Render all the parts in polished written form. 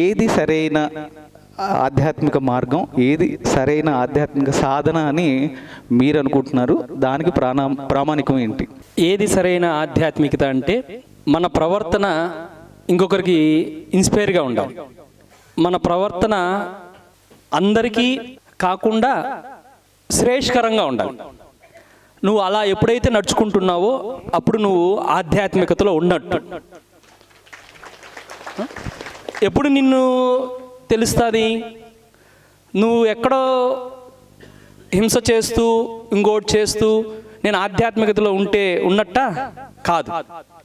ఏది సరైన ఆధ్యాత్మిక మార్గం, ఏది సరైన ఆధ్యాత్మిక సాధన అని మీరు అనుకుంటున్నారు? దానికి ప్రామాణికం ఏంటి? ఏది సరైన ఆధ్యాత్మికత అంటే మన ప్రవర్తన ఇంకొకరికి ఇన్స్పైర్గా ఉండాలి. మన ప్రవర్తన అందరికీ కాకుండా శ్రేష్కరంగా ఉండాలి. నువ్వు అలా ఎప్పుడైతే నడుచుకుంటున్నావో అప్పుడు నువ్వు ఆధ్యాత్మికతలో ఉన్నట్టు. ఎప్పుడు నిన్ను తెలుస్తుంది? నువ్వు ఎక్కడో హింస చేస్తూ ఇంకోటి చేస్తూ నేను ఆధ్యాత్మికతలో ఉంటే ఉన్నట్ట కాదు.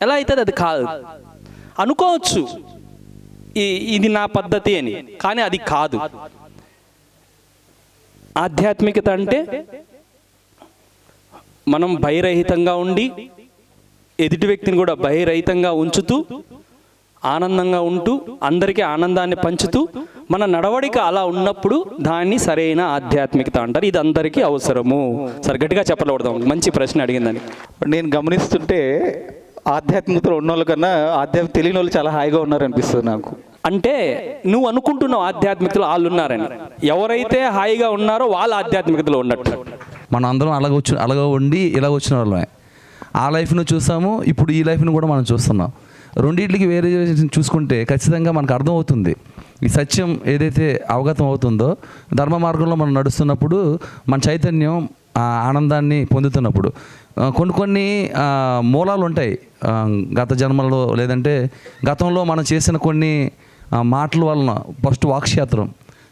ఎలా అవుతుంది? అది కాదు. అనుకోవచ్చు ఇది నా పద్ధతి అని, కానీ అది కాదు. ఆధ్యాత్మికత అంటే మనం భయరహితంగా ఉండి ఎదుటి వ్యక్తిని కూడా భయరహితంగా ఉంచుతూ ఆనందంగా ఉంటూ అందరికీ ఆనందాన్ని పంచుతూ మన నడవడిక అలా ఉన్నప్పుడు దాన్ని సరైన ఆధ్యాత్మికత అంటారు. ఇది అందరికీ అవసరము. సరే, గట్టిగా చెప్పలేడదాం. మంచి ప్రశ్న అడిగిందని. నేను గమనిస్తుంటే ఆధ్యాత్మికతలో ఉన్న వాళ్ళ కన్నా ఆధ్యాత్మిక తెలియని వాళ్ళు చాలా హాయిగా ఉన్నారనిపిస్తుంది నాకు. అంటే నువ్వు అనుకుంటున్నావు ఆధ్యాత్మికతలో వాళ్ళు ఉన్నారని. ఎవరైతే హాయిగా ఉన్నారో వాళ్ళు ఆధ్యాత్మికతలో ఉన్నట్టు. మనం అందరం అలాగ ఉండి ఇలా వచ్చిన వాళ్ళమే. ఆ లైఫ్ను చూసాము, ఇప్పుడు ఈ లైఫ్ను కూడా మనం చూస్తున్నాం. రెండింటికి వేరే చూసుకుంటే ఖచ్చితంగా మనకు అర్థమవుతుంది. ఈ సత్యం ఏదైతే అవగతం అవుతుందో, ధర్మ మార్గంలో మనం నడుస్తున్నప్పుడు మన చైతన్యం ఆనందాన్ని పొందుతున్నప్పుడు కొన్ని మూలాలు ఉంటాయి. గత జన్మల్లో లేదంటే గతంలో మనం చేసిన కొన్ని మాటల వలన ఫస్ట్ వాక్క్షేత్రం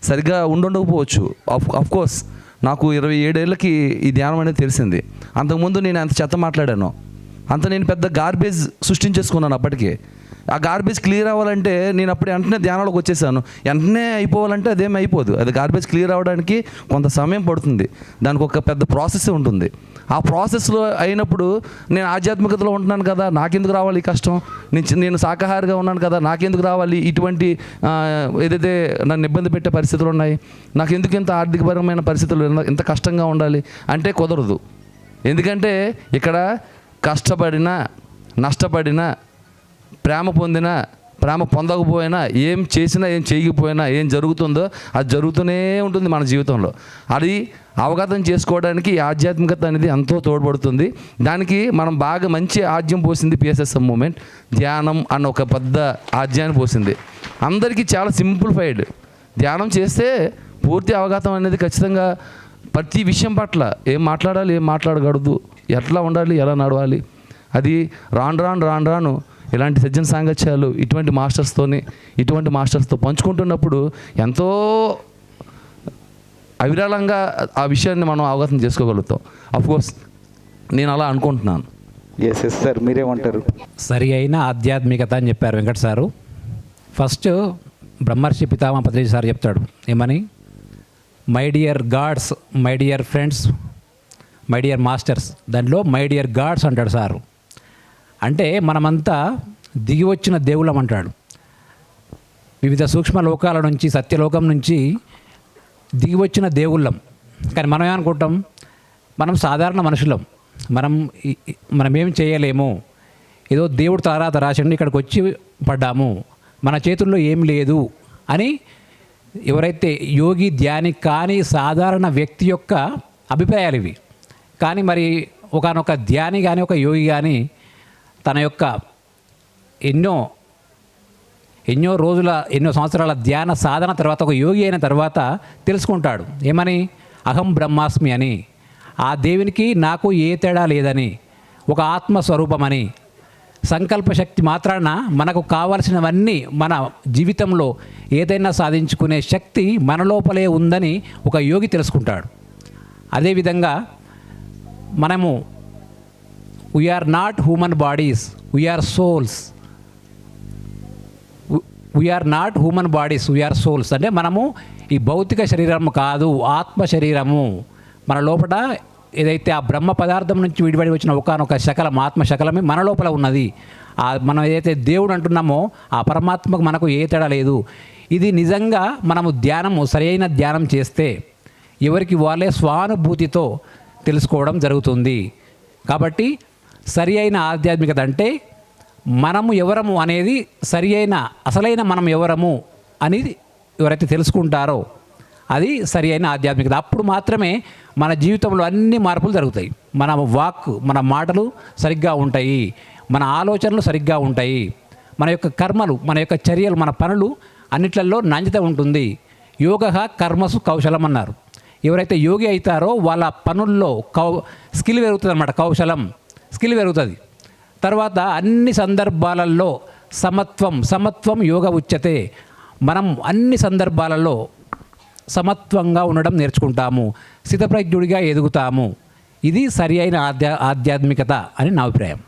సరిగ్గా ఉండకపోవచ్చు. అఫ్కోర్స్ నాకు 27 ఏళ్ళకి ఈ ధ్యానం అనేది తెలిసింది. అంతకుముందు నేను అంత చెత్త మాట్లాడాను, అంత నేను పెద్ద గార్బేజ్ సృష్టించేసుకున్నాను. అప్పటికే ఆ గార్బేజ్ క్లియర్ అవ్వాలంటే నేను అప్పుడే వెంటనే ధ్యానంలోకి వచ్చేసాను. వెంటనే అయిపోవాలంటే అదేమి అయిపోదు. అది గార్బేజ్ క్లియర్ అవ్వడానికి కొంత సమయం పడుతుంది. దానికి ఒక పెద్ద ప్రాసెస్ ఉంటుంది. ఆ ప్రాసెస్లో అయినప్పుడు నేను ఆధ్యాత్మికతలో ఉంటున్నాను కదా, నాకెందుకు రావాలి ఈ కష్టం? నేను శాకాహారిగా ఉన్నాను కదా, నాకెందుకు రావాలి ఇటువంటి ఏదైతే నన్ను ఇబ్బంది పెట్టే పరిస్థితులు ఉన్నాయి? నాకెందుకు ఇంత ఆర్థికపరమైన పరిస్థితులు ఇంత కష్టంగా ఉండాలి అంటే కుదరదు. ఎందుకంటే ఇక్కడ కష్టపడినా, నష్టపడినా, ప్రేమ పొందినా, ప్రేమ పొందకపోయినా, ఏం చేసినా, ఏం చేయకపోయినా, ఏం జరుగుతుందో అది జరుగుతూనే ఉంటుంది మన జీవితంలో. అది అవగతం చేసుకోవడానికి ఈ ఆధ్యాత్మికత అనేది ఎంతో తోడ్పడుతుంది. దానికి మనం బాగా మంచి ఆజ్యం పోసింది పిఎస్ఎస్ఎం మూమెంట్. ధ్యానం అన్న ఒక పెద్ద ఆజ్యాన్ని పోసింది. అందరికీ చాలా సింప్లిఫైడ్. ధ్యానం చేస్తే పూర్తి అవగతం అనేది ఖచ్చితంగా ప్రతి విషయం పట్ల ఏం మాట్లాడాలి, ఏం మాట్లాడకూడదు, ఎట్లా ఉండాలి, ఎలా నడవాలి, అది రాను ఇలాంటి సజ్జన సాంగత్యాలు ఇటువంటి మాస్టర్స్తో పంచుకుంటున్నప్పుడు ఎంతో అవిరళంగా ఆ విషయాన్ని మనం అవగతం చేసుకోగలుగుతాం. అఫ్కోర్స్ నేను అలా అనుకుంటున్నాను. ఎస్ సార్, మీరేమంటారు? సరి అయిన ఆధ్యాత్మికత అని చెప్పారు వెంకట సారు. ఫస్ట్ బ్రహ్మర్షి పితామహ పత్రిజీ సార్ చెప్తాడు ఏమని, my dear God's, my dear friends, my dear masters. దాంట్లో మై డియర్ గాడ్స్ అంటాడు సారు. అంటే మనమంతా దిగి వచ్చిన దేవుళ్ళం అంటాడు. వివిధ సూక్ష్మ లోకాల నుంచి, సత్యలోకం నుంచి దిగి వచ్చిన దేవుళ్ళం. కానీ మనం ఏమనుకుంటాం, మనం సాధారణ మనుషులం, మనమేం చేయలేము, ఏదో దేవుడు తారాత రాసిండి ఇక్కడికి వచ్చి పడ్డాము, మన చేతుల్లో ఏం లేదు అని ఎవరైతే యోగి, ధ్యాని కానీ సాధారణ వ్యక్తి యొక్క అభిప్రాయాలు ఇవి. కానీ మరి ఒకానొక ధ్యాని కానీ, ఒక యోగి కానీ తన యొక్క ఎన్నో రోజుల, ఎన్నో సంవత్సరాల ధ్యాన సాధన తర్వాత, ఒక యోగి అయిన తర్వాత తెలుసుకుంటాడు ఏమని, అహం బ్రహ్మాస్మి అని, ఆ దేవునికి నాకు ఏ తేడా లేదని, ఒక ఆత్మస్వరూపమని, సంకల్పశక్తి మాత్రాన మనకు కావలసినవన్నీ మన జీవితంలో ఏదైనా సాధించుకునే శక్తి మన లోపలే ఉందని ఒక యోగి తెలుసుకుంటాడు. అదేవిధంగా మనము we are not human bodies, we are souls. We are not human bodies, we are souls. అంటే మనము ఈ భౌతిక శరీరము కాదు, ఆత్మ శరీరము. మన లోపల ఏదైతే ఆ బ్రహ్మ పదార్థం నుంచి విడిపడి వచ్చిన ఒకనొక శకలం, ఆత్మ శకలమే మన లోపల ఉన్నది. మనం ఏదైతే దేవుడు అంటున్నామో ఆ పరమాత్మకు మనకు ఏ తేడా లేదు. ఇది నిజంగా మనము సరైన ధ్యానం చేస్తే ఎవరికి వాళ్ళే స్వానుభూతితో తెలుసుకోవడం జరుగుతుంది. కాబట్టి సరి అయిన ఆధ్యాత్మికత అంటే మనము ఎవరము అనేది, అసలైన మనం ఎవరము అని ఎవరైతే తెలుసుకుంటారో అది సరి అయిన ఆధ్యాత్మికత. అప్పుడు మాత్రమే మన జీవితంలో అన్ని మార్పులు జరుగుతాయి. మన వాక్, మన మాటలు సరిగ్గా ఉంటాయి, మన ఆలోచనలు సరిగ్గా ఉంటాయి, మన యొక్క కర్మలు, మన యొక్క చర్యలు, మన పనులు అన్నిట్లలో నాణ్యత ఉంటుంది. యోగ కర్మసు కౌశలం అన్నారు. ఎవరైతే యోగి అవుతారో వాళ్ళ పనుల్లో స్కిల్ పెరుగుతుంది అన్నమాట. కౌశలం, స్కిల్ పెరుగుతుంది. తర్వాత అన్ని సందర్భాలలో సమత్వం యోగ ఉచ్యతే. మనం అన్ని సందర్భాలలో సమత్వంగా ఉండడం నేర్చుకుంటాము, స్థితప్రజ్ఞుడిగా ఎదుగుతాము. ఇది సరి అయిన ఆధ్యాత్మికత అని నా అభిప్రాయం.